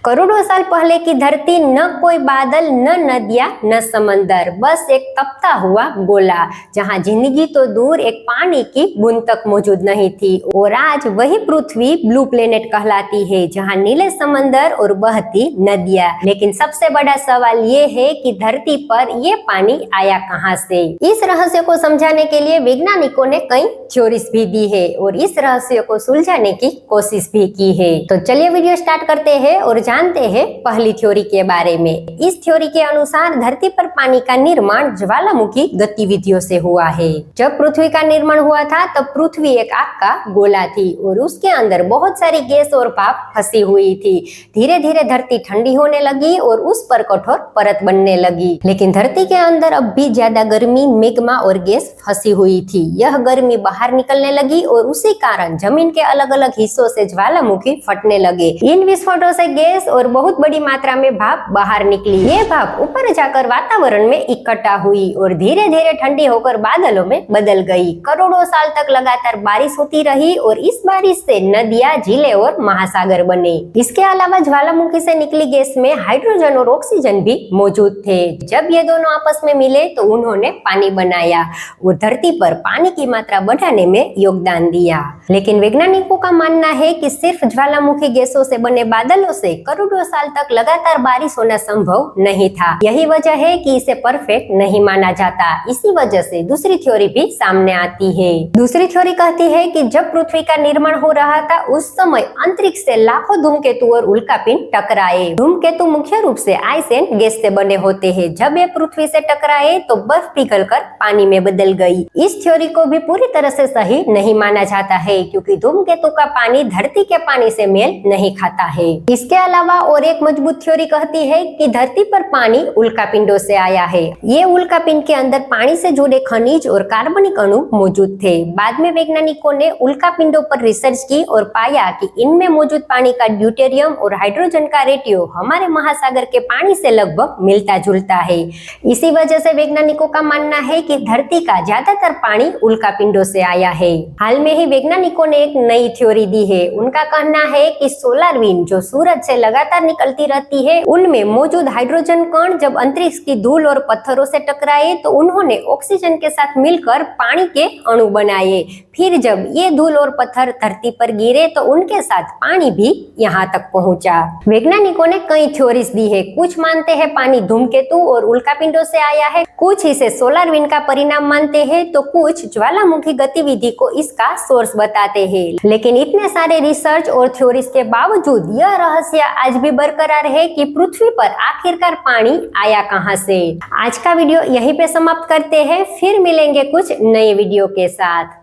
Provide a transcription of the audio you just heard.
करोड़ों साल पहले की धरती, न कोई बादल, न नदियां, न समंदर, बस एक तपता हुआ गोला जहां जिंदगी तो दूर, एक पानी की बूंद तक मौजूद नहीं थी। और आज वही पृथ्वी ब्लू प्लेनेट कहलाती है, जहां नीले समंदर और बहती नदियां। लेकिन सबसे बड़ा सवाल ये है कि धरती पर ये पानी आया कहां से। इस रहस्य को समझाने के लिए वैज्ञानिकों ने कई थ्योरीज भी दी है और इस रहस्य को सुलझाने की कोशिश भी की है। तो चलिए वीडियो स्टार्ट करते हैं और जानते हैं पहली थ्योरी के बारे में। इस थ्योरी के अनुसार धरती पर पानी का निर्माण ज्वालामुखी गतिविधियों से हुआ है। जब पृथ्वी का निर्माण हुआ था तब पृथ्वी एक आग का गोला थी और उसके अंदर बहुत सारी गैस और भाप फंसी हुई थी। धीरे धीरे धरती ठंडी होने लगी और उस पर कठोर परत बनने लगी। लेकिन धरती के अंदर अब भी ज्यादा गर्मी, मैग्मा और गैस फंसी हुई थी। यह गर्मी बाहर निकलने लगी और उसी कारण जमीन के अलग अलग हिस्सों से ज्वालामुखी फटने लगे। इन विस्फोटों से गैस और बहुत बड़ी मात्रा में भाप बाहर निकली। ये भाप ऊपर जाकर वातावरण में इकट्ठा हुई और धीरे धीरे ठंडी होकर बादलों में बदल गई। करोड़ों साल तक लगातार बारिश होती रही और इस बारिश से नदियां, झीलें और महासागर बने। इसके अलावा ज्वालामुखी से निकली गैस में हाइड्रोजन और ऑक्सीजन भी मौजूद थे। जब ये दोनों आपस में मिले तो उन्होंने पानी बनाया और धरती पर पानी की मात्रा बढ़ाने में योगदान दिया। लेकिन वैज्ञानिकों का मानना है कि सिर्फ ज्वालामुखी गैसों से बने बादलों से करोड़ों साल तक लगातार बारिश होना संभव नहीं था। यही वजह है कि इसे परफेक्ट नहीं माना जाता। इसी वजह से दूसरी थ्योरी भी सामने आती है। दूसरी थ्योरी कहती है कि जब पृथ्वी का निर्माण हो रहा था उस समय अंतरिक्ष से लाखों धूमकेतु और उल्कापिंड टकराए। धूमकेतु मुख्य रूप से आइस एंड गैस से बने होते हैं। जब ये पृथ्वी से टकराए तो बर्फ पिघलकर पानी में बदल गई। इस थ्योरी को भी पूरी तरह से सही नहीं माना जाता है, क्योंकि धूमकेतु का पानी धरती के पानी से मेल नहीं खाता है। इसके अलावा और एक मजबूत थ्योरी कहती है कि धरती पर पानी उल्कापिंडों से आया है। ये उल्कापिंड के अंदर पानी से जुड़े खनिज और कार्बनिक अणु मौजूद थे। बाद में वैज्ञानिकों ने उल्कापिंडों पर रिसर्च की और पाया कि इनमें मौजूद पानी का ड्यूटेरियम और हाइड्रोजन का रेटियो हमारे महासागर के पानी से लगभग मिलता जुलता है। इसी वजह से वैज्ञानिकों का मानना है कि धरती का ज्यादातर पानी उल्कापिंडों से आया है। हाल में ही वैज्ञानिकों ने एक नई थ्योरी दी है। उनका कहना है कि सोलर विंड जो सूरज से लगातार निकलती रहती है, उनमें मौजूद हाइड्रोजन कण जब अंतरिक्ष की धूल और पत्थरों से टकराए तो उन्होंने ऑक्सीजन के साथ मिलकर पानी के अणु बनाए। फिर जब ये धूल और पत्थर धरती पर गिरे तो उनके साथ पानी भी यहाँ तक पहुंचा। वैज्ञानिकों ने कई थ्योरीज दी है। कुछ मानते हैं पानी धूमकेतु और उल्कापिंडों से आया है, कुछ इसे सोलर विंड का परिणाम मानते हैं, तो कुछ ज्वालामुखी गतिविधि को इसका सोर्स बताते हैं। लेकिन इतने सारे रिसर्च और थ्योरीज के बावजूद यह रहस्य आज भी बरकरार है कि पृथ्वी पर आखिरकार पानी आया कहां से। आज का वीडियो यहीं पे समाप्त करते हैं, फिर मिलेंगे कुछ नए वीडियो के साथ।